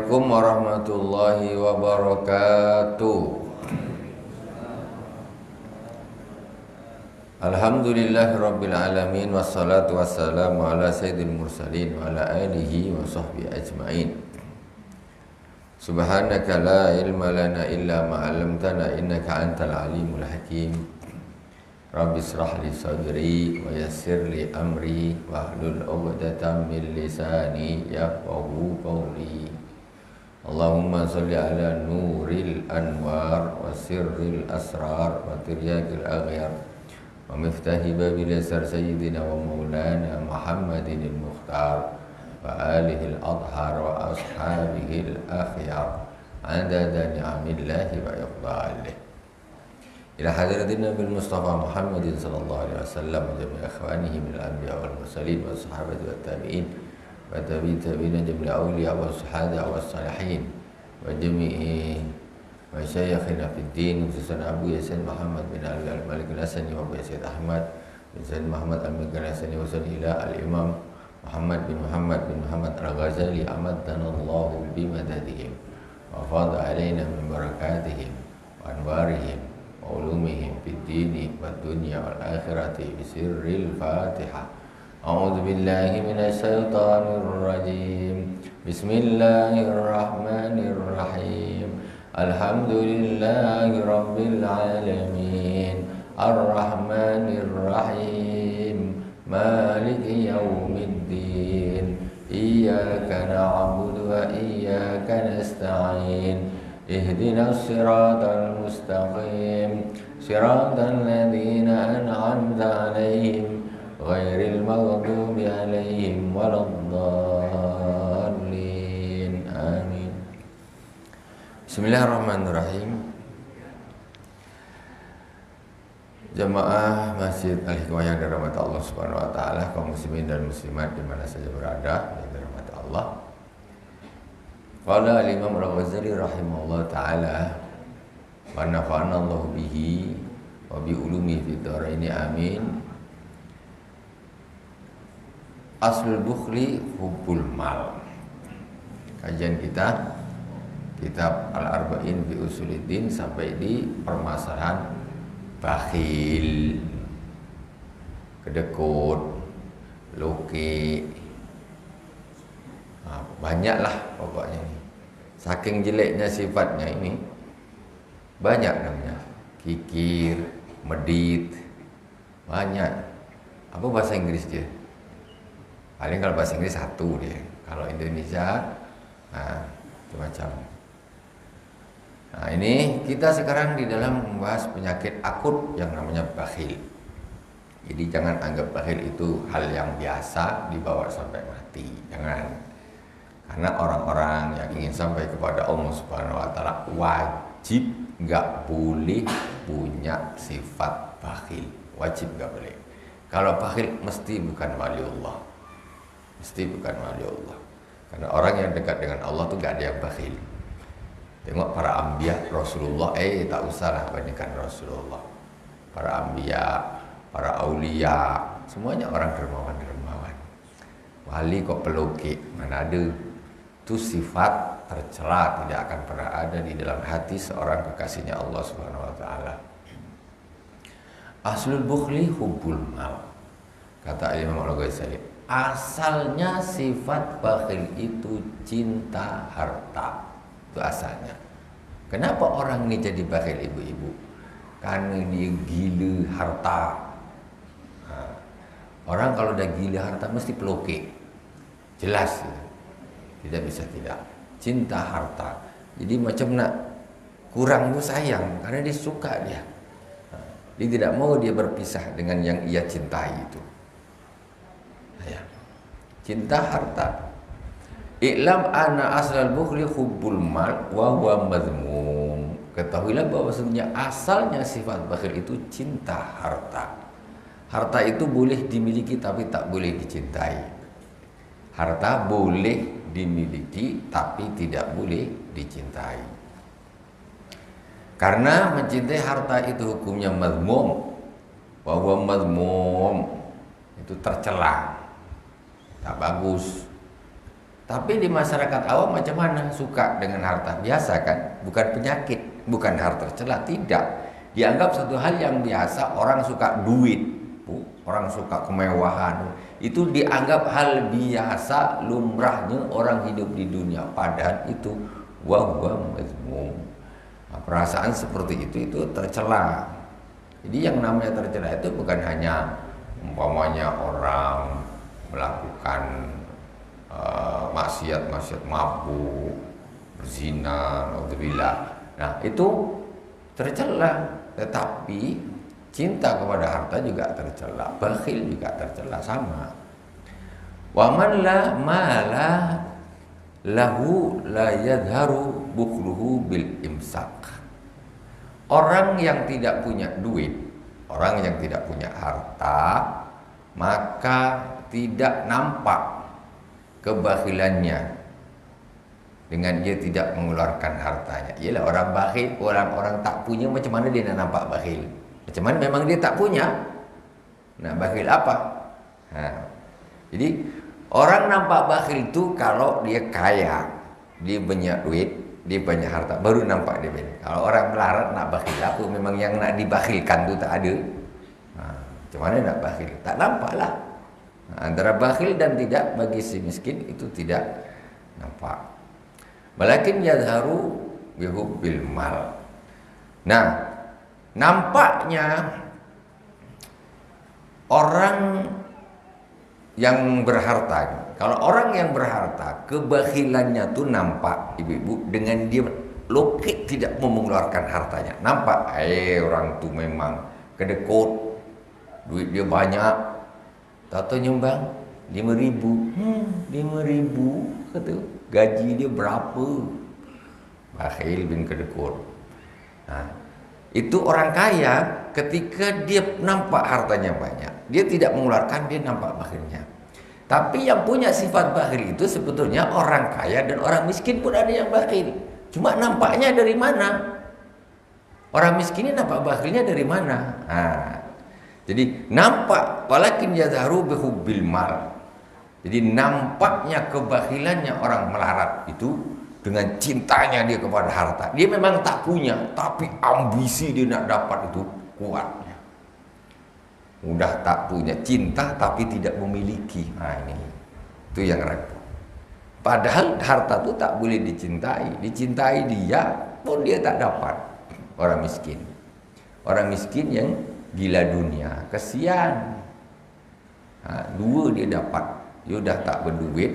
Assalamualaikum warahmatullahi wabarakatuh. Alhamdulillahirabbil alamin wassalatu wassalamu ala sayyidil mursalin wa ala alihi wa sahbihi ajmain. Subhanaka la ilma lana illa ma 'allamtana innaka antal alimul hakim. Rabbi shrah li sadri wa yassir li amri wahlul 'uqdatam min lisani yafqahu qawli. Allahumma shalli ala nuril anwar wa sirril asrar wa tiryakil aghyar wa miftahi babil yasar sayyidina wa maulana Muhammadinil mukhtar wa alihil adhar wa ashabihil akhyar adada ni'amillahi wa iqbalih. Ila hadratin Nabi Mustafa Muhammadin sallallahu alaihi wasallam wa jami'i akhwanihi min al-anbiya wal mursalin wa sahabati wa tabi'in wa tabi'in jami'i awliya wa suhada wa salihin wa jami'i wa syayikhina fid din khususan Abu Yasin Muhammad bin Ali al-Malik al-Asani wa Abu Yasin Ahmad bin Zaid Muhammad al-Malik al-Asani wa ila al-Imam Muhammad bin Muhammad al-Ghazali amaddanallahu bimadadihim wa fadha alaina min barakatihim wa anwarihim wa ulumihim fid dini wad dunya wal akhirati bisirril Fatihah. A'udzu billahi minasy syaithanir rajim. Bismillahirrahmanirrahim. Alhamdulillahi rabbil alamin. Arrahmanir rahim. Maliki yaumiddin. Iyyaka na'budu wa iyyaka nasta'in. Ihdinas siratal mustaqim. Siratal ladzina an'amta 'alaihim ghairil maghdubi 'alaihim waladdallin. Amin. Bismillahirrahmanirrahim. Jamaah Masjid Al-Hikmah yang dirahmati Allah Subhanahu wa taala, kaum muslimin dan muslimat di mana saja berada yang dirahmati Allah. Qala al-Imam Al-Ghazali rahimahullah taala wa nafa'ana Allah bihi wa bi ulumi fid dharain amin. Aslul bukhli hubbul mal. Kajian kita kitab Al-Arba'in fi Usuluddin sampai di permasalahan bakhil, kedekut, loke. Banyaklah pokoknya ini. Saking jeleknya sifatnya ini, banyak namanya. Kikir, medit, banyak. Apa bahasa Inggris dia? Paling kalau bahasa Inggris satu dia. Kalau Indonesia, itu macam. Nah ini kita sekarang di dalam membahas penyakit akut yang namanya bakhil. Jadi jangan anggap bakhil itu hal yang biasa dibawa sampai mati. Jangan. Karena orang-orang yang ingin sampai kepada Allah Subhanahu wa taala wajib nggak boleh punya sifat bakhil. Wajib nggak boleh. Kalau bakhil mesti bukan waliullah. Mesti bukan waliullah. Karena orang yang dekat dengan Allah tuh nggak ada yang bakhil. Tengok para anbiya, Rasulullah, tak usahlah bandingkan Rasulullah. Para anbiya, para aulia, semuanya orang dermawan-dermawan. Wali kok peloke, mana ada. Itu sifat tercela, tidak akan pernah ada di dalam hati seorang kekasihnya Allah Subhanahu wa taala. Aslul bukhli hubbul mal. Kata Imam Al-Ghazali, asalnya sifat bakhil itu cinta harta. Itu asalnya. Kenapa orang ini jadi bakhil, ibu-ibu? Karena dia gila harta. Orang kalau udah gila harta mesti peloke. Jelas ya. Tidak bisa tidak. Cinta harta. Jadi macam nak kurang itu sayang karena dia suka dia. Dia tidak mau dia berpisah dengan yang ia cintai itu. Ya. Cinta harta. I'lam anna aslal bukhli hubbul mal wa huwa madhmum. Ketahuilah bahwa sebenarnya asalnya sifat bakhil itu cinta harta. Harta itu boleh dimiliki tapi tak boleh dicintai. Harta boleh dimiliki tapi tidak boleh dicintai. Karena mencintai harta itu hukumnya madhmum. Wa huwa madhmum. Itu tercela. Tak bagus. Tapi di masyarakat awam macam mana? Suka dengan harta biasa kan? Bukan penyakit, bukan harta tercela, tidak. Dianggap satu hal yang biasa. Orang suka duit, orang suka kemewahan, itu dianggap hal biasa, lumrahnya orang hidup di dunia. Padahal itu wahwa mazmum. Nah, perasaan seperti itu tercela. Jadi yang namanya tercela itu bukan hanya umpamanya orang melakukan maksiat mabuk, berzina, naudzubillah. Nah, itu tercela. Tetapi cinta kepada harta juga tercela, bakhil juga tercela, sama. Wa man la mala lahu la yadharu bukhluhu bil imsak. Orang yang tidak punya duit, orang yang tidak punya harta, maka tidak nampak kebakhilannya dengan dia tidak mengeluarkan hartanya. Ialah orang bakhil, orang tak punya, macam mana dia nak nampak bakhil? Macam mana memang dia tak punya? Nah, bakhil apa? Jadi orang nampak bakhil itu kalau dia kaya, dia banyak duit, dia banyak harta, baru nampak dia bakhil. Kalau orang melarat nak bakhil apa? Memang yang nak dibakhilkan tu tak ada. Macam mana nak bakhil? Tak nampak lah. Antara bakhil dan tidak bagi si miskin itu tidak nampak. Walakin yadharu bihubbil mal. Nah, nampaknya orang yang berharta. Kalau orang yang berharta, kebakhilannya tuh nampak, ibu-ibu, dengan dia lokit tidak mau mengeluarkan hartanya. Nampak, orang tuh memang kedekut, duit dia banyak. Tahu nyumbang 5.000, 5.000 kata, gaji dia berapa? Bakhil bin kedekut. Nah, itu orang kaya ketika dia nampak hartanya banyak, dia tidak mengeluarkan, dia nampak bakhilnya. Tapi yang punya sifat bakhil itu sebetulnya orang kaya dan orang miskin pun ada yang bakhil. Cuma nampaknya dari mana? Orang miskin ini nampak bakhilnya dari mana? Jadi nampak walakin yadharu bihubbil mal. Jadi nampaknya kebakhilannya orang melarat itu dengan cintanya dia kepada harta. Dia memang tak punya, tapi ambisi dia nak dapat itu kuatnya. Udah tak punya, cinta tapi tidak memiliki. Ini itu yang repot. Padahal harta itu tak boleh dicintai. Dicintai dia pun dia tak dapat. Orang miskin. Orang miskin yang gila dunia, kesian. Dua dia dapat, dia dah tak berduit,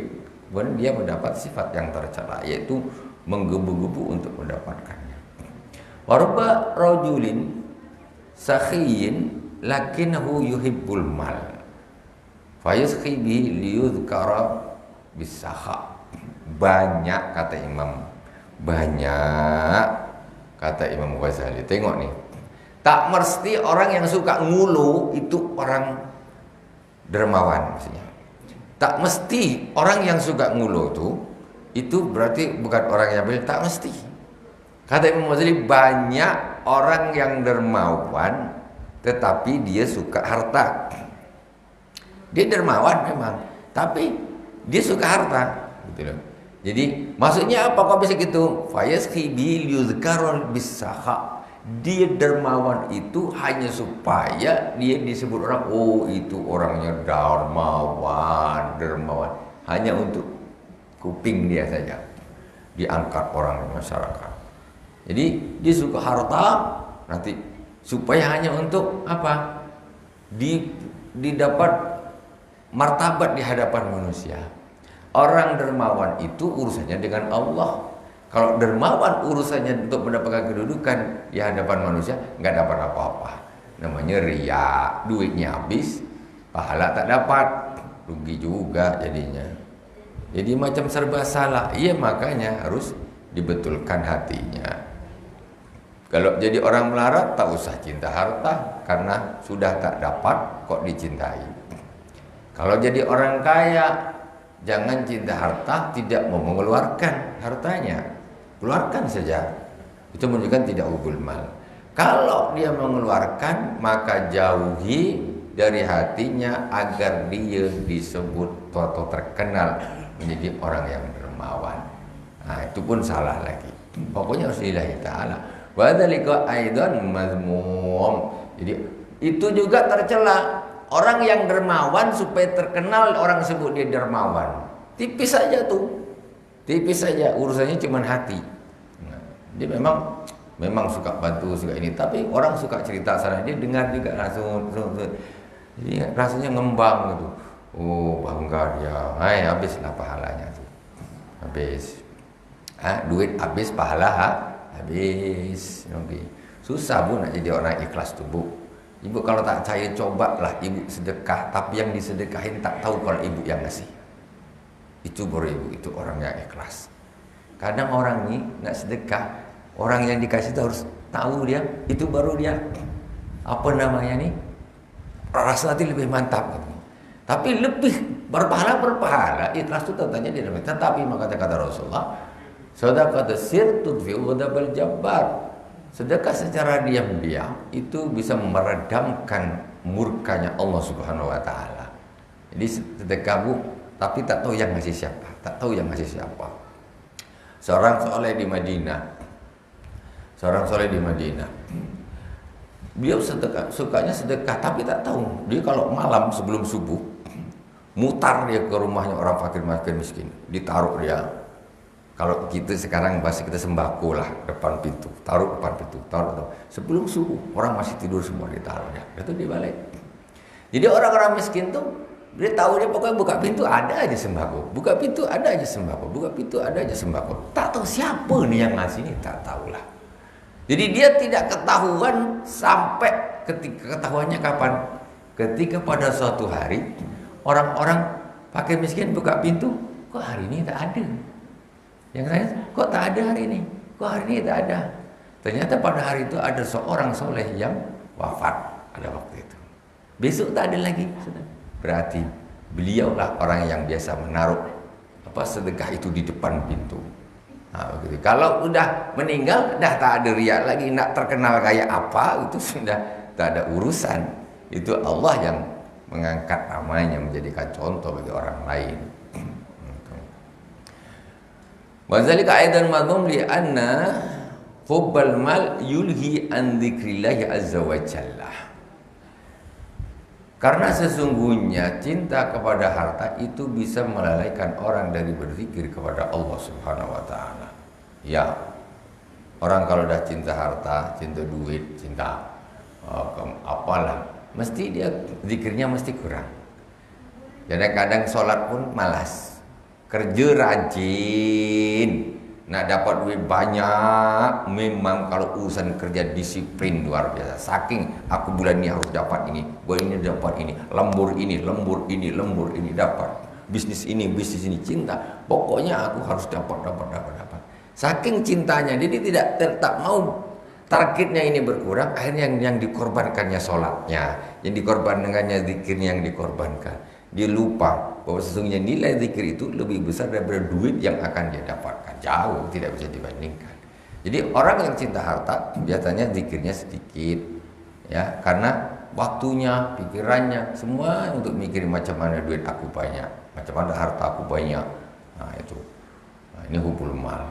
kemudian dia mendapat sifat yang tercela, yaitu menggebu-gebu untuk mendapatkannya. Warba rajulin sakhiyin lakinnahu yuhibbul mal fayuskhi bihi liyudhkara bisakha. Banyak kata Imam, banyak kata Imam Ghazali. Tengok nih, tak mesti orang yang suka ngulu itu orang dermawan maksudnya. Tak mesti orang yang suka ngulu itu berarti bukan orang yang baik, tak mesti. Kata Imam Ghazali, banyak orang yang dermawan tetapi dia suka harta. Dia dermawan memang, tapi dia suka harta, gitu loh. Jadi maksudnya apa kok bisa gitu? Fayaskhi bil yuzkarul bisakha. Dia dermawan itu hanya supaya dia disebut orang, oh itu orangnya dermawan, dermawan. Hanya untuk kuping dia saja diangkat orang masyarakat. Jadi dia suka harta nanti supaya hanya untuk apa? Didapat martabat di hadapan manusia. Orang dermawan itu urusannya dengan Allah. Kalau dermawan urusannya untuk mendapatkan kedudukan di hadapan manusia, nggak dapat apa-apa. Namanya riya, duitnya habis, pahala tak dapat, rugi juga jadinya. Jadi macam serba salah. Iya, makanya harus dibetulkan hatinya. Kalau jadi orang melarat, tak usah cinta harta, karena sudah tak dapat kok dicintai. Kalau jadi orang kaya, jangan cinta harta, tidak mau mengeluarkan hartanya. Keluarkan saja. Itu menunjukkan tidak hubul mal. Kalau dia mengeluarkan, maka jauhi dari hatinya agar dia disebut atau terkenal menjadi orang yang dermawan. Nah, itu pun salah lagi. Pokoknya harus lillahi ta'ala. Wa dzalika aidan mazmum. Jadi itu juga tercela. Orang yang dermawan supaya terkenal orang sebut dia dermawan. Tipis saja tuh. Tipis saja, urusannya cuma hati. Nah, dia memang suka bantu, suka ini, tapi orang suka cerita sana, dia dengar juga langsung. Jadi rasanya ngembang gitu. Oh, bangga dia. Habislah pahalanya tuh. Habis. Duit habis, pahala habis. Okay. Susah Bu nak jadi orang ikhlas tuh Bu. Ibu kalau tak percaya cobalah ibu sedekah, tapi yang disedekahin tak tahu kalau ibu yang ngasih. Itu baru ibu, itu orang yang ikhlas. Kadang orang ini nggak sedekah, orang yang dikasih itu harus tahu dia, itu baru dia apa namanya nih, rasa hati lebih mantap. Tapi lebih berpahala, ikhlas itu tentanya di dalam. Tetapi maka kata Rasulullah, sedekah sir tudfi'u ghadabal jabbar. Sedekah secara diam-diam itu bisa meredamkan murkanya Allah Subhanahu wa taala. Jadi sedekah Bu, tapi tak tahu yang ngasih siapa, tak tahu yang ngasih siapa. Seorang soleh di Madinah. Beliau sukanya sedekah, tapi tak tahu. Dia kalau malam sebelum subuh mutar dia ke rumahnya orang fakir miskin, ditaruh dia. Kalau kita sekarang pasti kita sembako lah depan pintu, taruh. Sebelum subuh orang masih tidur semua ditaruh dia. Itu dia balik. Jadi orang-orang miskin tuh dia tahu, dia pokoknya buka pintu ada aja sembako, buka pintu ada aja sembako. Tak tahu siapa nih yang ngasih ini, tak tahulah. Jadi dia tidak ketahuan sampai ketika ketahuannya kapan? Ketika pada suatu hari orang-orang fakir miskin buka pintu, kok hari ini tak ada? Yang saya, kok tak ada hari ini? Kok hari ini tak ada? Ternyata pada hari itu ada seorang soleh yang wafat pada waktu itu. Besok tak ada lagi. Berarti beliaulah orang yang biasa menaruh sedekah itu di depan pintu. Nah, begitu. Kalau udah meninggal, dah tak ada riak lagi, nak terkenal kayak apa, itu sudah tak ada urusan. Itu Allah yang mengangkat namanya menjadikan contoh bagi orang lain. Wa zalika aidan madhum li anna hubbal mal yulhi an dzikrillah azza wa jalla. Karena sesungguhnya cinta kepada harta itu bisa melalaikan orang dari berzikir kepada Allah Subhanahu wa taala. Ya. Orang kalau dah cinta harta, cinta duit, cinta apalah, mesti dia zikirnya mesti kurang. Kadang-kadang sholat pun malas. Kerja rajin, nak dapat duit banyak, memang kalau urusan kerja disiplin luar biasa. Saking aku bulan ini harus dapat ini, bulan ini dapat ini, lembur ini dapat. Bisnis ini, cinta. Pokoknya aku harus dapat. Saking cintanya, jadi tak mau targetnya ini berkurang, akhirnya yang dikorbankannya sholatnya, yang dikorbankannya zikirnya yang dikorbankan. Dia lupa bahwa sesungguhnya nilai zikir itu lebih besar daripada duit yang akan dia dapatkan. Jauh, tidak bisa dibandingkan. Jadi orang yang cinta harta biasanya zikirnya sedikit, ya, karena waktunya, pikirannya semua untuk mikirin macam mana duit aku banyak, macam mana harta aku banyak. Nah itu, ini hubul mal.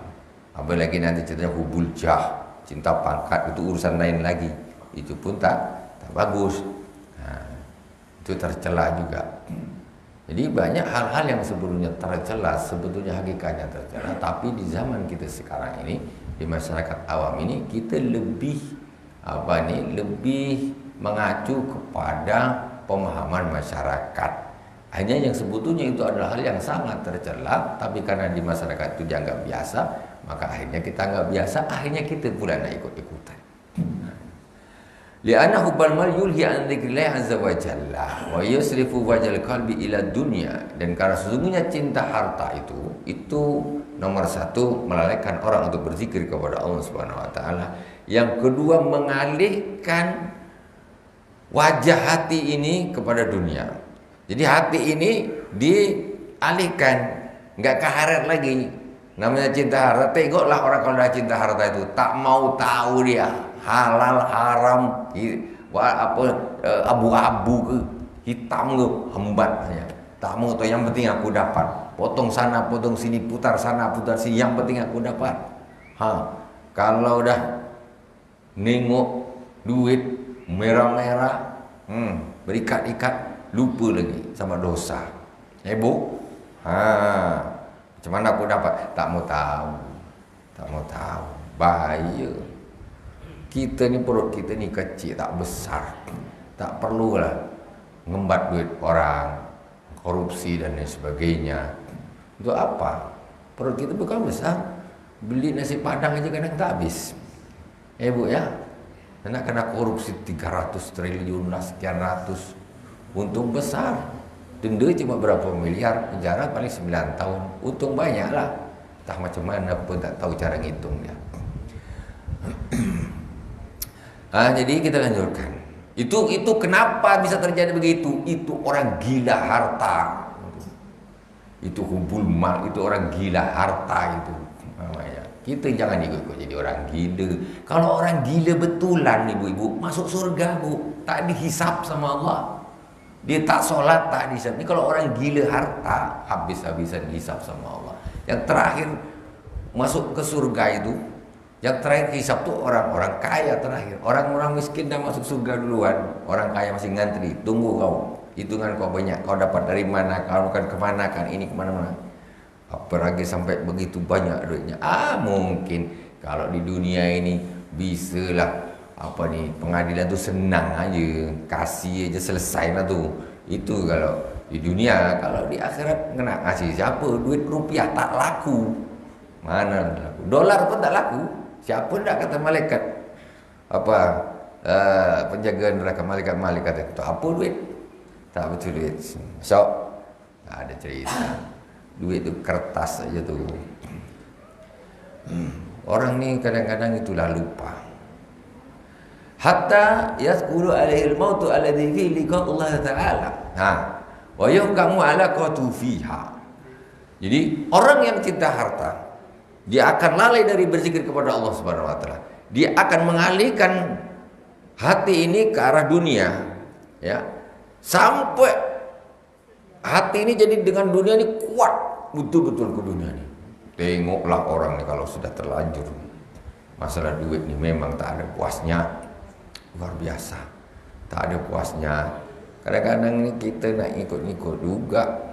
Apalagi nanti ceritanya hubul jah, cinta pangkat, itu urusan lain lagi. Itu pun tak bagus. Nah, itu tercela juga. Jadi banyak hal-hal yang sebelumnya tercela, sebetulnya hakikatnya tercela. Tapi di zaman kita sekarang ini, di masyarakat awam ini, kita lebih lebih mengacu kepada pemahaman masyarakat. Hanya yang sebetulnya itu adalah hal yang sangat tercela, tapi karena di masyarakat itu dianggap biasa, maka akhirnya kita anggap biasa, akhirnya kita pula nak ikut-ikutan. Li'anna hubbal mal yulhi an dzikrillah azza wa jalla wa yusrifu wajhal qalbi ila dunya. Dan karena sesungguhnya cinta harta itu nomor satu melalaikan orang untuk berzikir kepada Allah Subhanahu wa taala. Yang kedua mengalihkan wajah hati ini kepada dunia. Jadi hati ini dialihkan, enggak kaharet lagi. Namanya cinta harta, tengoklah orang kalau dah cinta harta itu tak mau tahu dia halal haram abu-abu ke hitam ke hembat saja. Tak mau tuh, yang penting aku dapat. Potong sana, potong sini, putar sana, putar sini, yang penting aku dapat. Kalau udah nengok duit merah-merah, berikat-ikat, lupa lagi sama dosa. Heboh. Macam mana aku dapat? Tak mau tahu. Tak mau tahu. Bahaya. Kita ni, perut kita ni kecil, tak besar. Tak perlulah ngembat duit orang, korupsi dan lain sebagainya. Untuk apa? Perut kita bukan besar. Beli nasi padang aja kadang tak habis. Bu ya. Nak kena korupsi 300 triliun lah, sekian ratus. Untung besar. Denda cuma berapa miliar, penjara paling 9 tahun. Untung banyak lah. Tak macam mana pun tak tahu cara ngitung dia. Jadi kita lanjutkan. Itu kenapa bisa terjadi begitu? Itu orang gila harta. Itu hubbul mal, itu orang gila harta itu namanya. Kita jangan ikut jadi orang gila. Kalau orang gila betulan ibu-ibu, masuk surga bu, tak dihisap sama Allah. Dia tak solat, tak dihisap. Ini kalau orang gila harta, habis-habisan dihisap sama Allah. Yang terakhir masuk ke surga itu, yang terakhir hisap tuh orang-orang kaya terakhir. Orang-orang miskin dah masuk surga duluan. Orang kaya masih ngantri. Tunggu kau. Hitungan kau banyak. Kau dapat dari mana? Kau akan kemana kan? Ini kemana-mana. Apalagi sampai begitu banyak duitnya. Mungkin kalau di dunia ini bisalah pengadilan tuh senang aja. Kasih aja selesai lah tuh. Itu kalau di dunia. Kalau di akhirat kena kasih siapa? Duit rupiah tak laku. Mana laku? Dolar pun tak laku. Siapa nak kata malaikat penjaga neraka, malaikat kata tu apa duit? Tak betul duit. So, tak ada cerita. Duit tu kertas saja tu. Orang ni kadang-kadang itulah lupa. Hatta yasqulu alaihi al-mautu alladhi fi liqa Allah Ta'ala. Wa yuhkamu ala qatu fiha. Jadi orang yang cinta harta, dia akan lalai dari berzikir kepada Allah Subhanahu wa taala. Dia akan mengalihkan hati ini ke arah dunia, ya. Sampai hati ini jadi dengan dunia ini kuat betul-betul ke dunia ini. Tengoklah orang nih kalau sudah terlanjur masalah duit nih, memang tak ada puasnya. Luar biasa. Tak ada puasnya. Kadang-kadang ini kita nak ikut-ikut juga.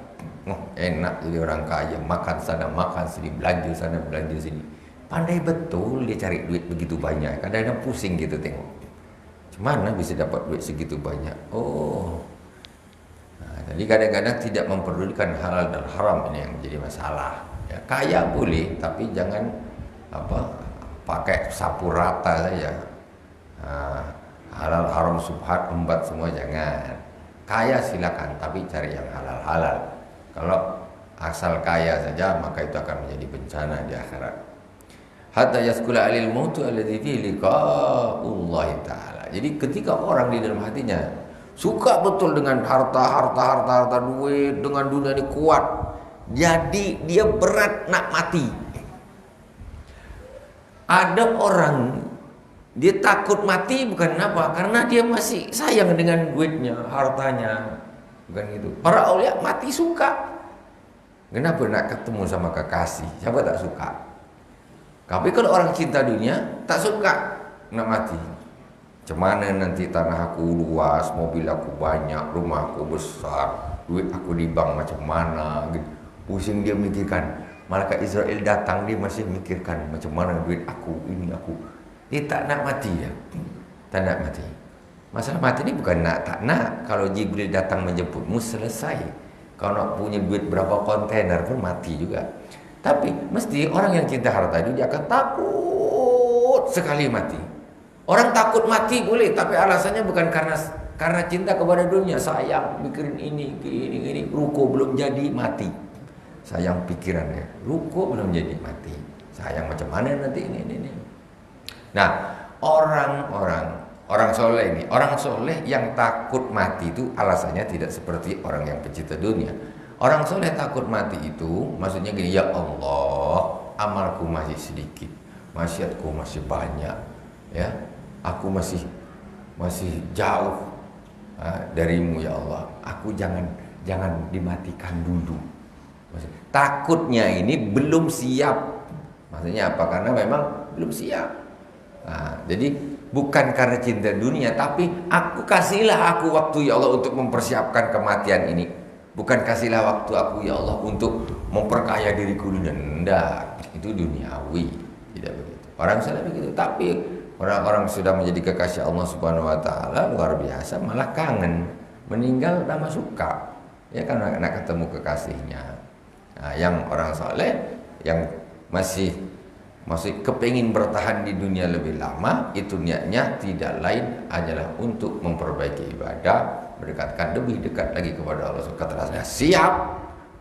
Enak jadi orang kaya, makan sana makan sini, belanja sana belanja sini. Pandai betul dia cari duit begitu banyak. Kadang-kadang pusing gitu tengok. Mana bisa dapat duit segitu banyak? Jadi kadang-kadang tidak memperdulikan halal dan haram, ini yang menjadi masalah. Ya, kaya boleh, tapi jangan pakai sapu rata saja. Halal haram subhat embat semua jangan. Kaya silakan, tapi cari yang halal-halal. Kalau asal kaya saja, maka itu akan menjadi bencana di akhirat. Hatta yaskula alil mautu alladhi fi liqa'ullah ta'ala. Jadi ketika orang di dalam hatinya suka betul dengan harta duit, dengan dunia ini kuat, jadi dia berat nak mati. Ada orang dia takut mati bukan apa? Karena dia masih sayang dengan duitnya, hartanya. Bukan gitu. Para aulia mati suka. Kenapa nak ketemu sama kekasih? Siapa tak suka? Tapi kalau orang cinta dunia tak suka nak mati. Macam mana nanti tanah aku luas, mobil aku banyak, rumah aku besar, duit aku di bank macam mana gitu. Pusing dia mikirkan. Malaikat Israel datang, dia masih mikirkan macam mana duit aku, ini aku. Dia tak nak mati ya. Tak nak mati. Masalah mati ni bukan nak tak nak. Kalau Jibril datang menjemputmu selesai. Kau nak punya duit berapa kontainer pun mati juga. Tapi mesti orang yang cinta harta itu dia akan takut sekali mati. Orang takut mati boleh, tapi alasannya bukan karena cinta kepada dunia. Sayang mikirin ini, ruko belum jadi mati. Sayang pikirannya, ruko belum jadi mati. Sayang macam mana nanti ini. Nah, orang soleh ini, orang soleh yang takut mati itu alasannya tidak seperti orang yang pencinta dunia. Orang soleh takut mati itu maksudnya gini, ya Allah, amalku masih sedikit, maksiatku masih banyak, ya, aku masih jauh darimu ya Allah. Aku jangan jangan dimatikan dulu. Takutnya ini belum siap. Maksudnya apa? Karena memang belum siap. Nah, jadi bukan karena cinta dunia, tapi kasihlah aku waktu ya Allah untuk mempersiapkan kematian ini. Bukan kasihlah waktu aku ya Allah untuk memperkaya diriku dunia. Enggak, itu duniawi. Tidak begitu. Orang salah begitu, tapi orang-orang sudah menjadi kekasih Allah Subhanahu wa taala luar biasa, malah kangen. Meninggal tambah suka. Ya kan nak ketemu kekasihnya. Nah, yang orang saleh yang masih kepingin bertahan di dunia lebih lama, itu niatnya tidak lain adalah untuk memperbaiki ibadah, mendekatkan lebih dekat lagi kepada Allah. Kata siap,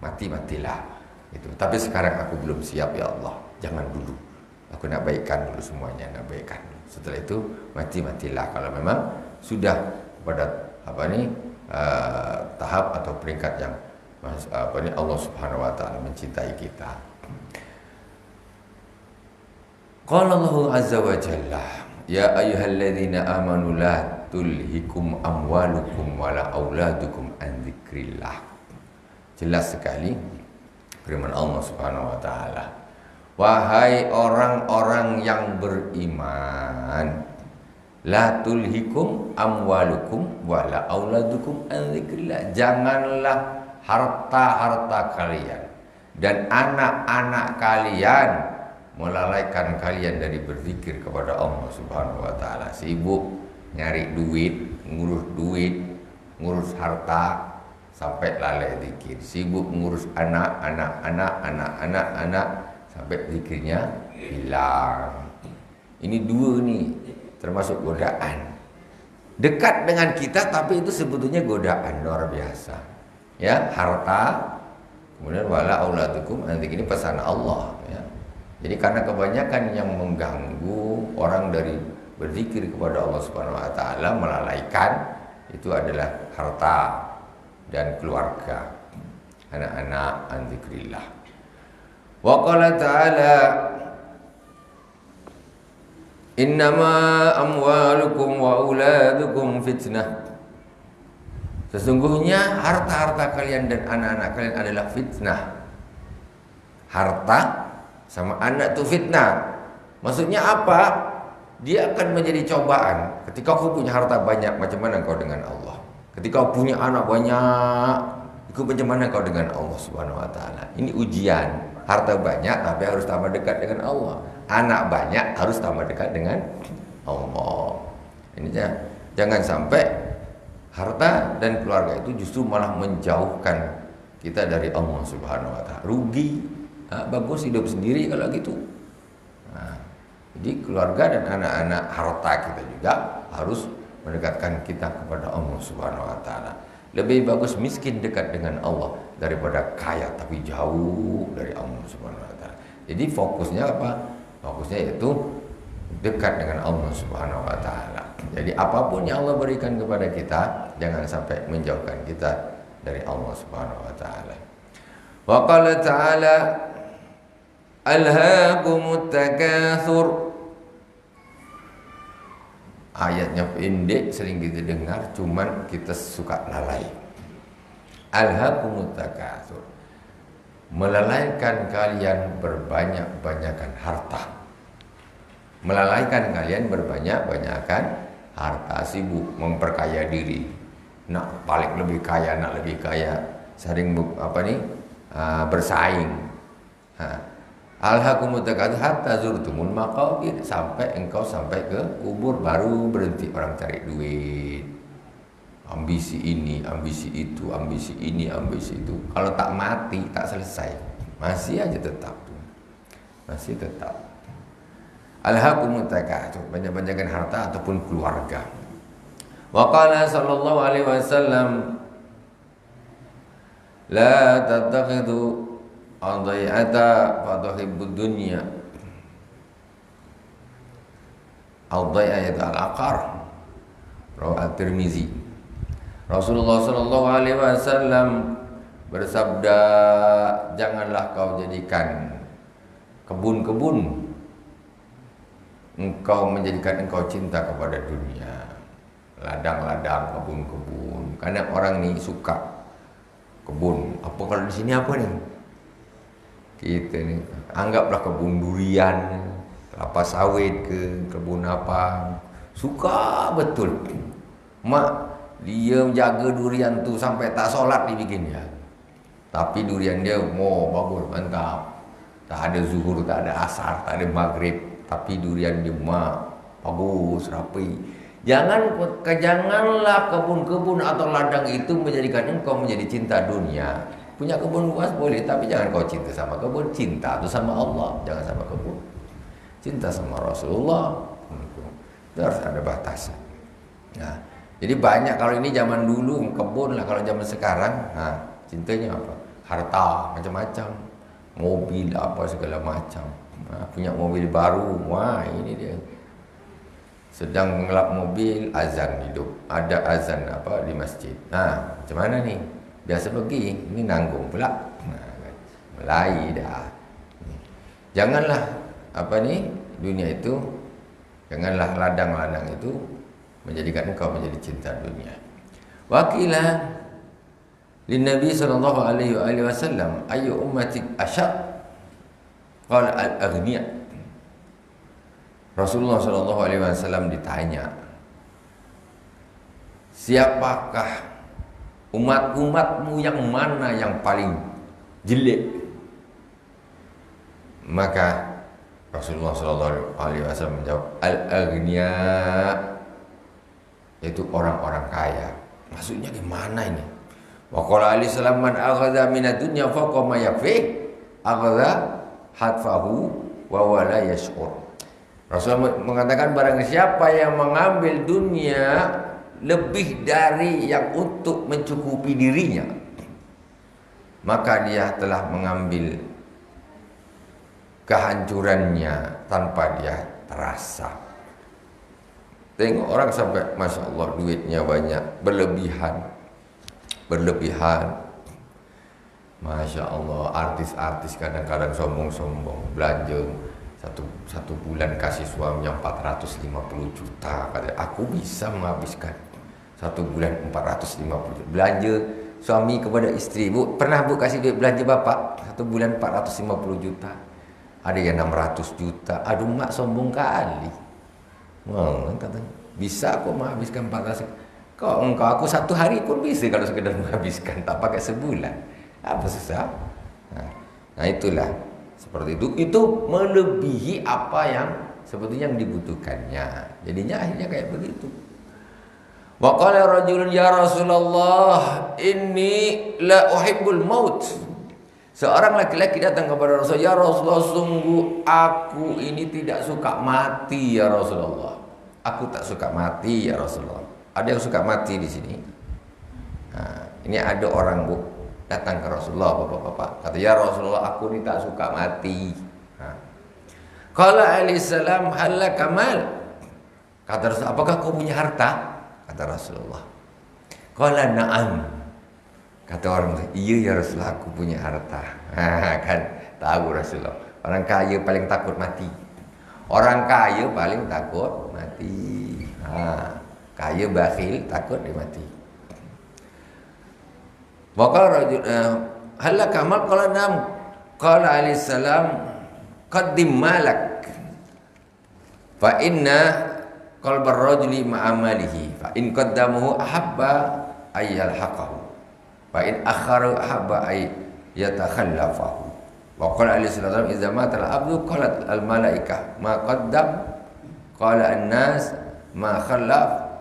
matilah. Itu. Tapi sekarang aku belum siap ya Allah, jangan dulu. Aku nak baikkan dulu semuanya, nak baikkan dulu. Setelah itu matilah. Kalau memang sudah pada tahap atau peringkat yang Allah Subhanahu wa taala mencintai kita. Qala Allah azza wa jalla, ya ayyuhalladzina amanu la tulhikum amwalukum wala auladukum an dzikrillah. Jelas sekali firman Allah Subhanahu wa taala. Wahai orang-orang yang beriman, la tulhikum amwalukum wala auladukum an dzikrillah. Janganlah harta-harta kalian dan anak-anak kalian melalaikan kalian dari berzikir kepada Allah Subhanahu wa taala. Sibuk nyari duit, ngurus harta sampai lalai zikir. Sibuk ngurus anak sampai zikirnya hilang. Ini dua nih termasuk godaan. Dekat dengan kita tapi itu sebetulnya godaan luar biasa. Ya, harta, kemudian wala auladukum, nanti ini pesan Allah ya. Jadi karena kebanyakan yang mengganggu orang dari berzikir kepada Allah Subhanahu wa taala, melalaikan itu adalah harta dan keluarga, anak-anak an dzikrillah. Wa qala ta'ala, innama amwalukum wa auladukum fitnah. Sesungguhnya harta-harta kalian dan anak-anak kalian adalah fitnah. Harta sama anak itu fitnah. Maksudnya apa? Dia akan menjadi cobaan. Ketika kau punya harta banyak, macam mana kau dengan Allah? Ketika kau punya anak banyak, itu macam mana kau dengan Allah Subhanahu wa taala? Ini ujian. Harta banyak tapi harus tambah dekat dengan Allah. Anak banyak harus tambah dekat dengan Allah. Ini jangan sampai harta dan keluarga itu justru malah menjauhkan kita dari Allah Subhanahu wa taala. Rugi. Bagus hidup sendiri kalau gitu. Jadi keluarga dan anak-anak, harta kita juga harus mendekatkan kita kepada Allah Subhanahu wa taala. Lebih bagus miskin dekat dengan Allah daripada kaya tapi jauh dari Allah Subhanahu wa taala. Jadi fokusnya apa? Fokusnya yaitu dekat dengan Allah Subhanahu wa taala. Jadi apapun yang Allah berikan kepada kita, jangan sampai menjauhkan kita dari Allah Subhanahu wa taala. Wa qala ta'ala, alhaakumut takatsur. Ayatnya pendek, sering kita dengar, cuman kita suka lalai. Alhaakumut takatsur, melalaikan kalian berbanyak-banyakan harta. Melalaikan kalian berbanyak-banyakan harta. Sibuk memperkaya diri, nak paling lebih kaya, sering bersaing. Alhaakumut takatsur hatta zurtumul maqabir, sampai engkau sampai ke kubur baru berhenti orang cari duit. Ambisi ini, ambisi itu, ambisi ini, ambisi itu. Kalau tak mati, tak selesai, masih aja tetap. Masih tetap. Alhaakumut takatsur, banyak-banyakan harta ataupun keluarga. Wa qala sallallahu alaihi wasallam, la tattakhidhu adai'ata fatuhibbud dunya. Adai'a yaitu al-aqar. Rawi At-Tirmizi. Rasulullah sallallahu alaihi wasallam bersabda, janganlah kau jadikan kebun-kebun engkau menjadikan engkau cinta kepada dunia. Ladang-ladang, kebun-kebun. Karena orang ini suka kebun. Apa kalau di sini apa nih? Kita nih anggaplah kebun durian, kelapa sawit ke kebun apa. Suka betul. Mak dia jaga durian tuh sampai tak solat dibikin ya. Tapi durian dia bagus, mantap. Tak ada zuhur, tak ada asar, tak ada maghrib. Tapi durian dia bagus, rapi. Janganlah kebun-kebun atau ladang itu menjadikan engkau menjadi cinta dunia. Punya kebun luas boleh, tapi jangan kau cinta sama kebun. Cinta itu sama Allah, jangan sama kebun. Cinta sama Rasulullah, itu harus ada batasan. Nah, jadi banyak kalau ini zaman dulu kebun lah. Kalau zaman sekarang, cintanya apa? Harta macam-macam, mobil apa segala macam. Punya mobil baru, wah ini dia. Sedang mengelap mobil, azan hidup. Ada azan apa di masjid. Macam mana nih? Biasa pergi, ini nanggung pula. Mulai dah. Janganlah dunia itu, janganlah ladang-ladang itu menjadikan engkau menjadi cinta dunia. Wakilah lin Nabi sallallahu alaihi wasallam ayu ummati asyaq qala al-aghniya. Rasulullah sallallahu alaihi wasallam ditanya, siapakah umat-umatmu yang mana yang paling jelek? Maka Rasulullah sallallahu alaihi wasallam menjawab, al-aghniya, yaitu orang-orang kaya. Maksudnya gimana ini? Wa qala alaihi salam man aghadha minad dunya fawqa ma yakfi aghadha hatfahu wa wala yash'ur. Rasulullah mengatakan barang siapa yang mengambil dunia lebih dari yang untuk mencukupi dirinya, maka dia telah mengambil kehancurannya tanpa dia terasa. Tengok orang sampai Masya Allah duitnya banyak, berlebihan. Masya Allah, artis-artis kadang-kadang sombong-sombong belanja. Satu bulan kasih suami yang 450 juta. Kata, aku bisa menghabiskan satu bulan 450 juta. Belanja suami kepada isteri. Bu, pernah bu kasih duit belanja bapak? Satu bulan 450 juta. Ada yang 600 juta. Aduh mak sombong kali. Katanya, bisa aku menghabiskan 400. Engkau aku satu hari pun bisa kalau sekedar menghabiskan. Tak pakai sebulan. Apa susah? Nah itulah. Seperti itu melebihi apa yang sebetulnya yang dibutuhkannya. Jadinya akhirnya kayak begitu. Wa qala rajulun ya Rasulullah inni la uhibbul maut. Seorang laki-laki datang kepada Rasul, ya Rasulullah, sungguh aku ini tidak suka mati ya Rasulullah. Aku tak suka mati ya Rasulullah. Ada yang suka mati di sini? Ini ada orang bu datang ke Rasulullah, bapak-bapak, kata ya Rasulullah, aku ni tak suka mati. Qala alaihi salam halaka mal. Kata Rasulullah, apakah kau punya harta? Kata Rasulullah. Qala na'am. Kata orang, iya ya Rasulullah, aku punya harta. Kan tahu Rasulullah, orang kaya paling takut mati. Orang kaya paling takut mati. Kaya bakhil takut dia mati. Wa rajul halaka mal qala nam qala alaihi salam qaddim malak fa inna qalbar rajuli ma'amalihi fa in qaddamahu ahabba ay yalhaqahu fa in akhara ahabba ay yatakhallafahu. Wa qala alaihi salam idza mata al-abdu qalat al-malaikah ma qaddam qala an-nas ma khallaf.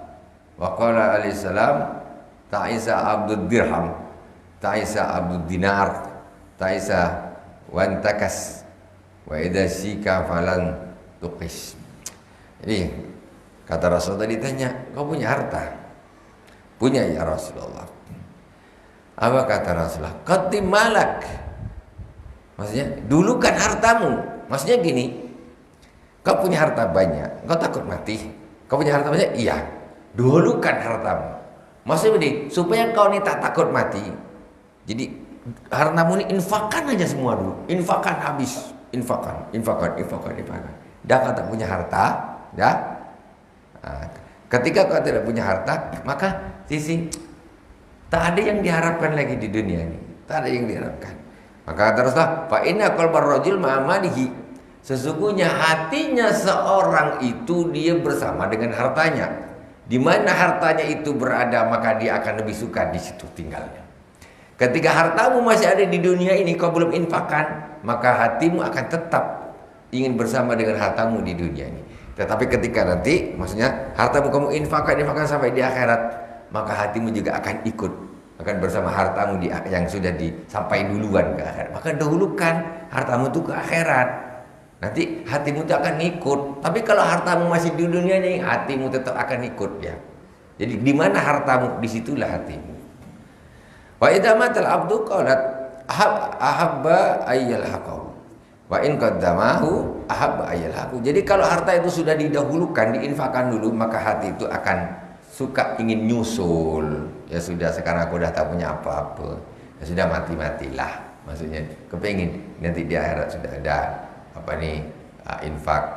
Wa qala alaihi salam ta'isa abdud dirham ta'isa abdud dinar ta'isa wantakas wa idza syika falan tuqis. Jadi kata Rasul tadi tanya, kau punya harta? Punya ya Rasulullah. Apa kata Rasulullah? Qaddim malak. Maksudnya dulukan hartamu. Maksudnya gini, kau punya harta banyak, kau takut mati. Kau punya harta banyak? Iya. Dulukan hartamu. Maksudnya begini, supaya kau ni tak takut mati. Jadi hartamu ni infakkan aja semua dulu. Infakkan habis. Infakkan. Dah kau tak punya harta, dah. Ketika kau tidak punya harta, maka sisi Tak ada yang diharapkan lagi di dunia ini. Tak ada yang diharapkan. Maka kata Rasulullah, fa inna qalbar rajul ma'amalihi. Sesungguhnya hatinya seorang itu dia bersama dengan hartanya. Di mana hartanya itu berada, maka dia akan lebih suka di situ tinggalnya. Ketika hartamu masih ada di dunia ini, kau belum infakkan, maka hatimu akan tetap ingin bersama dengan hartamu di dunia ini. Tetapi ketika nanti, maksudnya hartamu kamu infakkan sampai di akhirat, maka hatimu juga akan ikut, akan bersama hartamu yang sudah sampai duluan ke akhirat. Maka dahulukan hartamu itu ke akhirat. Nanti hatimu itu akan ikut. Tapi kalau hartamu masih di dunia ini, hatimu tetap akan ikut ya. Jadi di mana hartamu, disitulah hatimu. Wa idza matal abdu qalat ahabba ayyal haqau. Wa in qaddamahu ahabba ayyal haqu. Jadi kalau harta itu sudah didahulukan, diinfakkan dulu, maka hati itu akan suka ingin nyusul. Ya sudah, sekarang aku udah tak punya apa-apa. Ya sudah, mati-matilah. Maksudnya kepengin nanti di akhirat sudah ada infak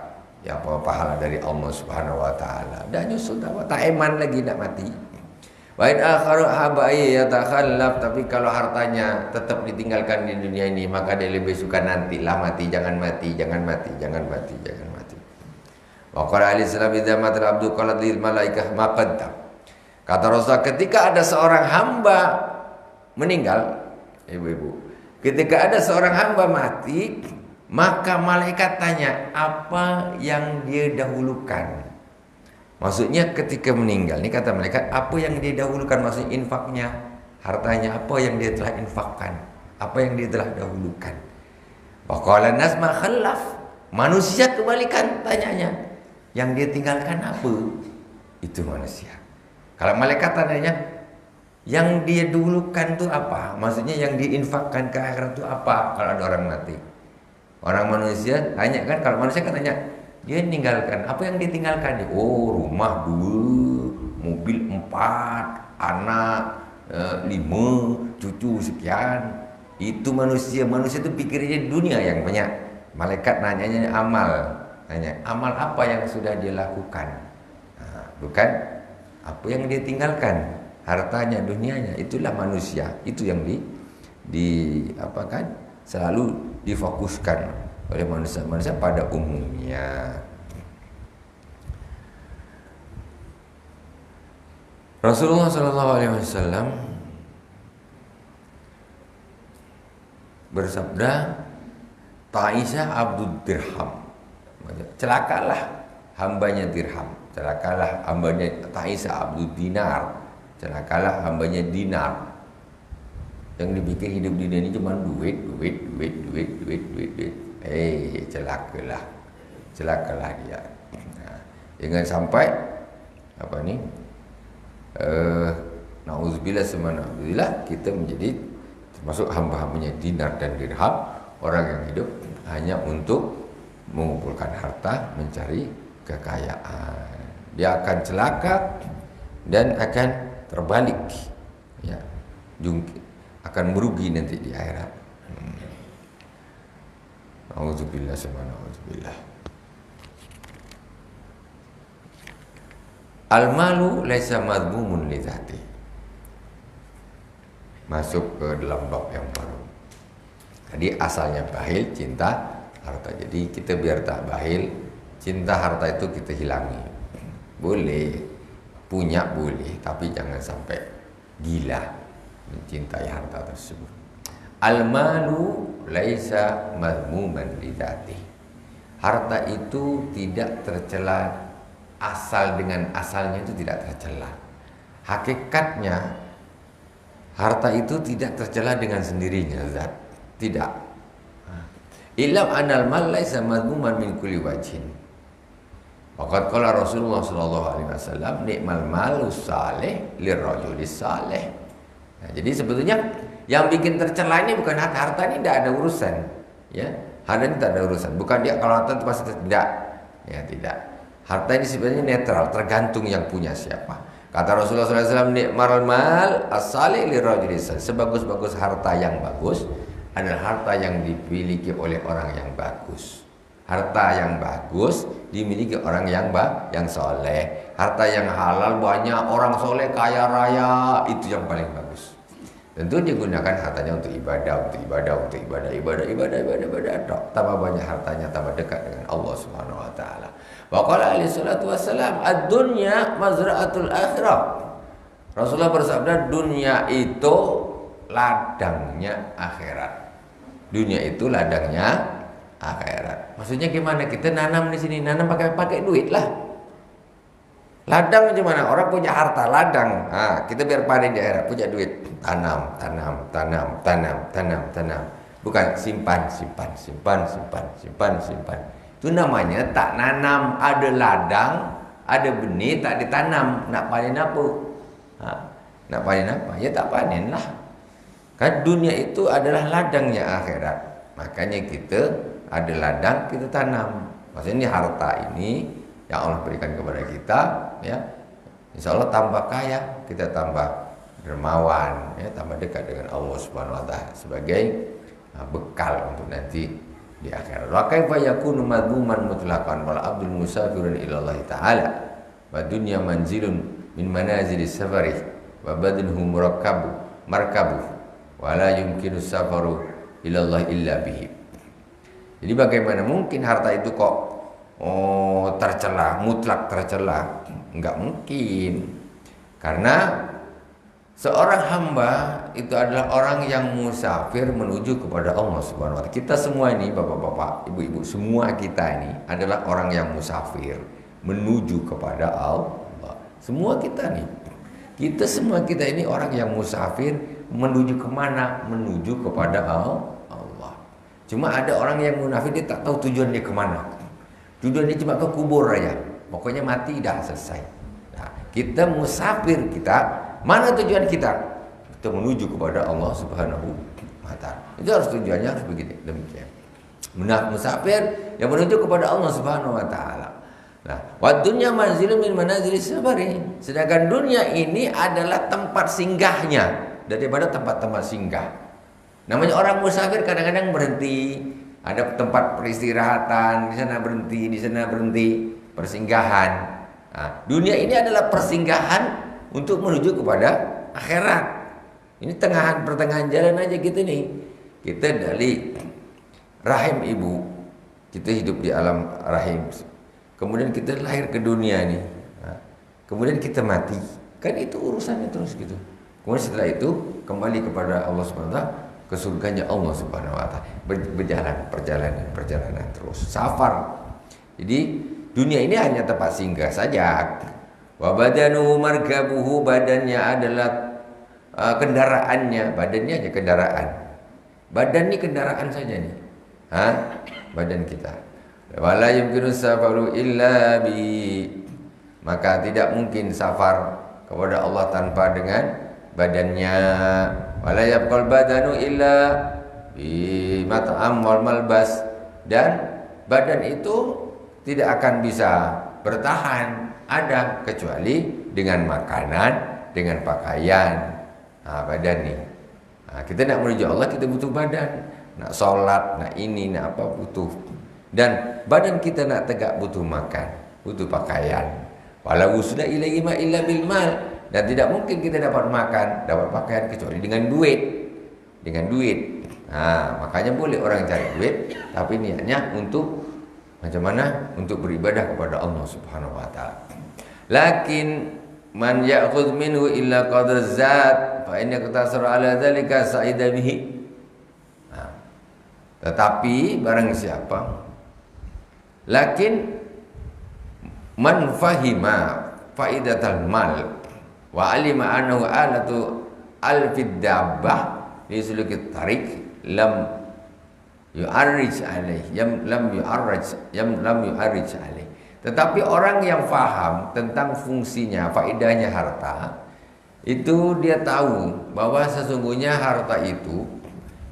ya, apa pahala dari Allah Subhanahu wa taala. Dah nyusul tak eman lagi nak mati. Wa in akharu habai yatakhallaf, tapi kalau hartanya tetap ditinggalkan di dunia ini, maka dia lebih suka nantilah mati, jangan mati. Wa qala al-islam idza mata al-abdu qalat lil malaikah ma qaddam. Kata Rasulullah, ketika ada seorang hamba meninggal, ibu-ibu, ketika ada seorang hamba mati, maka malaikat tanya apa yang dia dahulukan. Maksudnya ketika meninggal ini, kata malaikat, apa yang dia dahulukan, maksudnya infaknya, hartanya, apa yang dia telah infakkan, apa yang dia telah dahulukan. Wa qala nas ma khallaf. Manusia kebalikan tanyanya, yang dia tinggalkan apa? Itu manusia. Kalau malaikat tanyanya, yang dia dahulukan itu apa? Maksudnya yang diinfakkan ke akhirat itu apa kalau ada orang mati? Orang manusia tanya kan, kalau manusia kan tanya, dia tinggalkan, apa yang ditinggalkan? Oh, rumah 2, mobil 4, anak 5, cucu sekian. Itu manusia itu pikirnya dunia yang banyak. Malaikat nanyanya amal, amal apa yang sudah dia lakukan. Nah, bukan apa yang dia tinggalkan, hartanya, dunianya. Itulah manusia, itu yang selalu difokuskan oleh manusia pada umumnya. Rasulullah SAW bersabda, Ta'isa abdud dirham. Celakalah hambanya dirham, celakalah hambanya Ta'isa abdud dinar, celakalah hambanya dinar. Yang dipikir hidup di dunia ini cuma duit. Celakalah dia. Nah, jangan sampai na'udzubillah kita menjadi termasuk hamba-hambanya dinar dan dirham, orang yang hidup hanya untuk mengumpulkan harta, mencari kekayaan. Dia akan celaka dan akan terbalik, ya, akan merugi nanti di akhirat. Na'udzubillah sama na'udzubillah. Al-malu laisa madmumun li dzati. Masuk ke dalam bab yang baru. Tadi asalnya bakhil, cinta harta. Jadi kita biar tak bakhil, cinta harta itu kita hilangi. Boleh, punya boleh, tapi jangan sampai gila mencintai harta tersebut. Al-malu laisa madmuman li dzati. Harta itu tidak tercela, asal dengan asalnya itu tidak tercela. Hakikatnya harta itu tidak tercela dengan sendirinya zat, tidak. Ilam anal mal laisa madmuman min kulli wajhin. Waqad qala Rasulullah sallallahu alaihi wasallam, ni'mal malu salih lirrajulis salih. Nah, jadi sebetulnya yang bikin tercela ini bukan harta ini tidak ada urusan, ya. Harta ini tidak ada urusan. Bukan dia kalau harta itu pasti tidak, ya tidak. Harta ini sebenarnya netral, tergantung yang punya siapa. Kata Rasulullah SAW, ni'mal mal as-salih lirrajulis salih. Sebagus-bagus harta yang bagus adalah harta yang dimiliki oleh orang yang bagus. Harta yang bagus dimiliki orang yang soleh. Harta yang halal banyak orang soleh kaya raya, itu yang paling bagus. Tentu digunakan hartanya untuk ibadah, ibadah. Tambah banyak hartanya, tambah dekat dengan Allah Subhanahu Wa Taala. Wa qala alaihi salatu wassalam, ad-dunya mazra'atul akhirah. Rasulullah bersabda, dunia itu ladangnya akhirat. Dunia itu ladangnya akhirat. Maksudnya gimana? Kita nanam di sini, nanam pakai duit lah. Ladang gimana? Orang punya harta ladang. Kita biar panen di akhirat, punya duit, tanam. Bukan simpan. Itu namanya tak nanam. Ada ladang, ada benih tak ditanam. Nak panen apa? Nak panen apa? Ya tak panen lah. Kan dunia itu adalah ladangnya akhirat. Makanya kita ada ladang, kita tanam. Maksudnya harta ini yang Allah berikan kepada kita, ya, insya Allah tambah kaya, kita tambah dermawan, ya, tambah dekat dengan Allah Subhanahu Wa Taala sebagai bekal untuk nanti di akhirat. Wa kaifa yakunu madmuman mutlaqan wal abdul musafirun ila Allah Taala wa dunya manzilun min manazilis safari wa badnuhu markabu wa la yumkinu safaru ila Allah illa bihi. Jadi bagaimana mungkin harta itu kok tercela, mutlak tercela? Enggak mungkin. Karena seorang hamba itu adalah orang yang musafir menuju kepada Allah Subhanahu wa Ta'ala. Kita semua ini, bapak-bapak, ibu-ibu, semua kita ini adalah orang yang musafir menuju kepada Allah. Semua kita nih. Semua kita ini orang yang musafir menuju kemana? Menuju kepada Allah. Cuma ada orang yang munafik, dia tak tahu tujuan dia kemana. Tujuan dia cuma ke kubur aja. Pokoknya mati dah selesai. Nah, kita musafir, mana tujuan kita? Kita menuju kepada Allah Subhanahu wa Ta'ala. Itu harus tujuannya harus begini, demikian. Musafir yang menuju kepada Allah Subhanahu wa Ta'ala. Nah, wa dunya manzilun min manazilis safari. Sedangkan dunia ini adalah tempat singgahnya daripada tempat-tempat singgah. Namanya orang musafir kadang-kadang berhenti, ada tempat peristirahatan, di sana berhenti, persinggahan. Nah, dunia ini adalah persinggahan untuk menuju kepada akhirat. Ini pertengahan jalan aja gitu nih. Kita dari rahim ibu, kita hidup di alam rahim. Kemudian kita lahir ke dunia nih. Nah, kemudian kita mati. Kan itu urusannya terus gitu. Kemudian setelah itu kembali kepada Allah Subhanahu wa Ta'ala, ke surganya Allah Subhanahu wa Ta'ala. Berjalan perjalanan terus, safar. Jadi dunia ini hanya tempat singgah saja. Wa badanu markabuhu, badannya adalah kendaraannya, badannya aja kendaraan. Badan ini kendaraan saja nih. Badan kita. Wala yumkinu safaru illa bi. Maka tidak mungkin safar kepada Allah tanpa dengan badannya. Wala yabqal badanu illa bi mat'am wal malbas. Dan badan itu tidak akan bisa bertahan ada kecuali dengan makanan, dengan pakaian. Badan nih. Kita nak menuju Allah, kita butuh badan. Nak sholat, nak ini, nak apa, butuh. Dan badan kita nak tegak butuh makan, butuh pakaian. Walau sudah ilaihi ma illa bil mal. Dan tidak mungkin kita dapat makan, dapat pakaian kecuali dengan duit. Makanya boleh orang cari duit, tapi niatnya untuk macam mana? Untuk beribadah kepada Allah Subhanahu wa Ta'ala. Lakin man ya'khudh minhu illa qadar zat fa inna qatasara ala dzalika sa'ida bihi. Tetapi barang siapa, lakin man fahima faidatal mal wa alima annahu alatu alfid dabbah li sulukit tarik lam yu'arrij alaih lam yu'arrij alaih. Tetapi orang yang faham tentang fungsinya, faedahnya harta, itu dia tahu bahwa sesungguhnya harta itu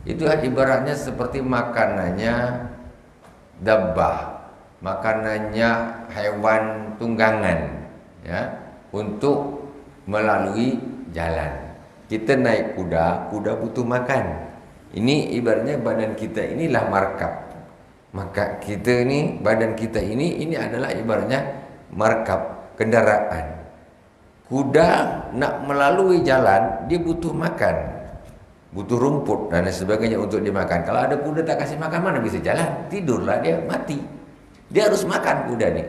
ibaratnya seperti makanannya dabbah, makanannya hewan tunggangan, ya, untuk melalui jalan. Kita naik kuda butuh makan. Ini ibaratnya badan kita inilah markab. Maka kita ini, badan kita ini adalah ibaratnya markab kendaraan. Kuda nak melalui jalan, dia butuh makan, butuh rumput dan sebagainya untuk dimakan. Kalau ada kuda tak kasih makan, mana bisa jalan? Tidurlah dia, mati. Dia harus makan kuda nih.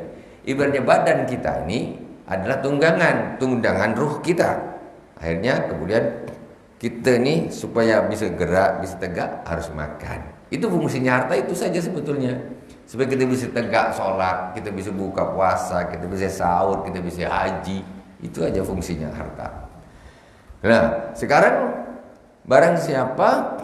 Ibaratnya badan kita ini adalah tunggangan ruh kita. Akhirnya kemudian kita nih supaya bisa gerak, bisa tegak harus makan. Itu fungsinya harta itu saja sebetulnya. Supaya kita bisa tegak sholat, kita bisa buka puasa, kita bisa sahur, kita bisa haji. Itu aja fungsinya harta. Nah, sekarang barang siapa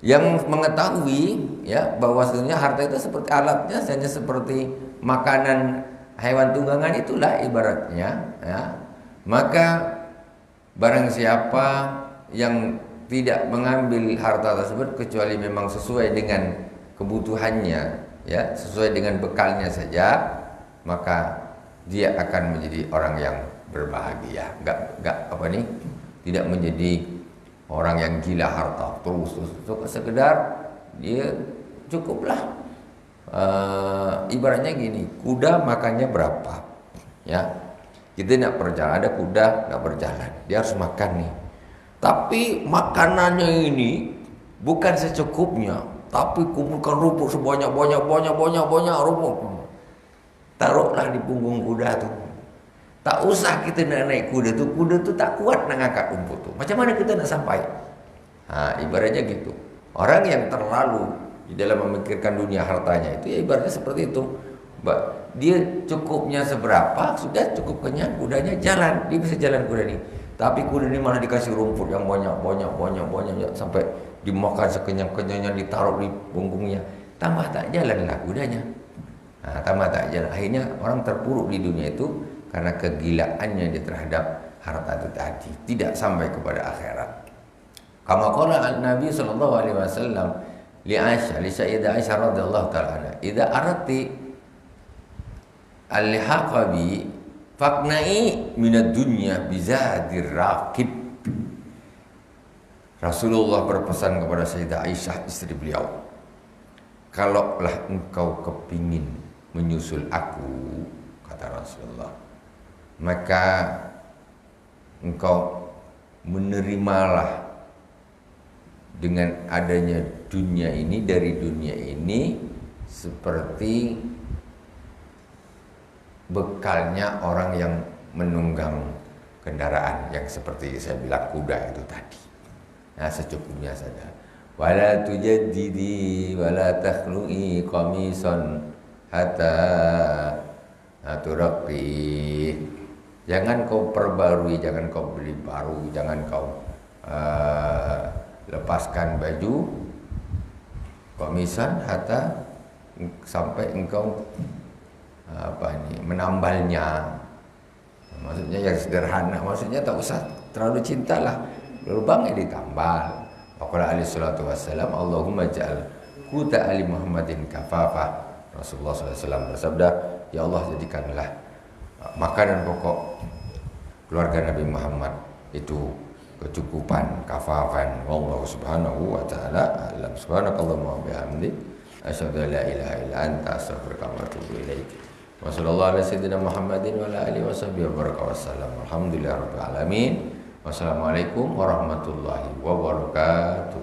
yang mengetahui ya bahwa sebenarnya harta itu seperti alatnya, hanya seperti makanan hewan tunggangan itulah ibaratnya ya. Maka barang siapa yang tidak mengambil harta tersebut kecuali memang sesuai dengan kebutuhannya ya, sesuai dengan bekalnya saja, maka dia akan menjadi orang yang berbahagia. Enggak tidak menjadi orang yang gila harta terus sekedar dia cukuplah. Ibaratnya gini, kuda makannya berapa ya, kita nak berjalan, ada kuda nak berjalan, dia harus makan nih. Tapi makanannya ini bukan secukupnya, tapi kumpulkan rumput sebanyak-banyak rumput. Taruhlah di punggung kuda tuh. Tak usah kita nak naik kuda tuh tak kuat nak ngangkat rumput tuh. Macam mana kita nak sampai? Ibaratnya gitu. Orang yang terlalu di dalam memikirkan dunia hartanya itu ya ibaratnya seperti itu. Dia cukupnya seberapa, sudah cukup kenyang, kudanya jalan, dia bisa jalan kuda ini. Tapi kuda ini malah dikasih rumput yang banyak sampai dimakan sekenyang-kenyangnya, ditaruh di punggungnya. Tambah tak jalanlah kudanya. Tambah tak jalan. Akhirnya orang terpuruk di dunia itu karena kegilaannya dia terhadap harta itu tadi, tidak sampai kepada akhirat. Kama qala Nabi sallallahu alaihi wasallam li Sayyidah Aisyah radhiyallahu taala anha, "Idza aradti al-haqabi faqna'i minad dunya bizadir raqib." Rasulullah berpesan kepada Sayyidah Aisyah istri beliau, "Kalaulah engkau kepingin menyusul aku," kata Rasulullah, "maka engkau menerimalah dengan adanya dunia ini, dari dunia ini seperti bekalnya orang yang menunggang kendaraan yang seperti saya bilang kuda itu tadi. Nah, secukupnya saja. Wala tujaddidi wala takhlu'i qamisan hatta turaqi. Jangan kau perbarui, jangan kau beli baru, jangan kau lepaskan baju qamisan hatta sampai engkau menambalnya. Maksudnya yang sederhana, maksudnya tak usah terlalu cintalah, lubangnya ditambal. Waqala alaihi salatu wassalam, Allahumma ja'al quta ali Muhammadin kafafa. Rasulullah SAW bersabda, ya Allah jadikanlah makanan pokok keluarga Nabi Muhammad itu kecukupan, kafafan. Wallahu subhanahu wa ta'ala alam. Subhanakallahumma wa bihamdik asyhadu an la ilaha illa anta astaghfiruka wa atubu ilaik. Wa sallallahu ala sayyidina Muhammadin wa ala alihi washabihi wa baraka wasallam. Alhamdulillahirabbil alamin. Wassalamualaikum warahmatullahi wabarakatuh.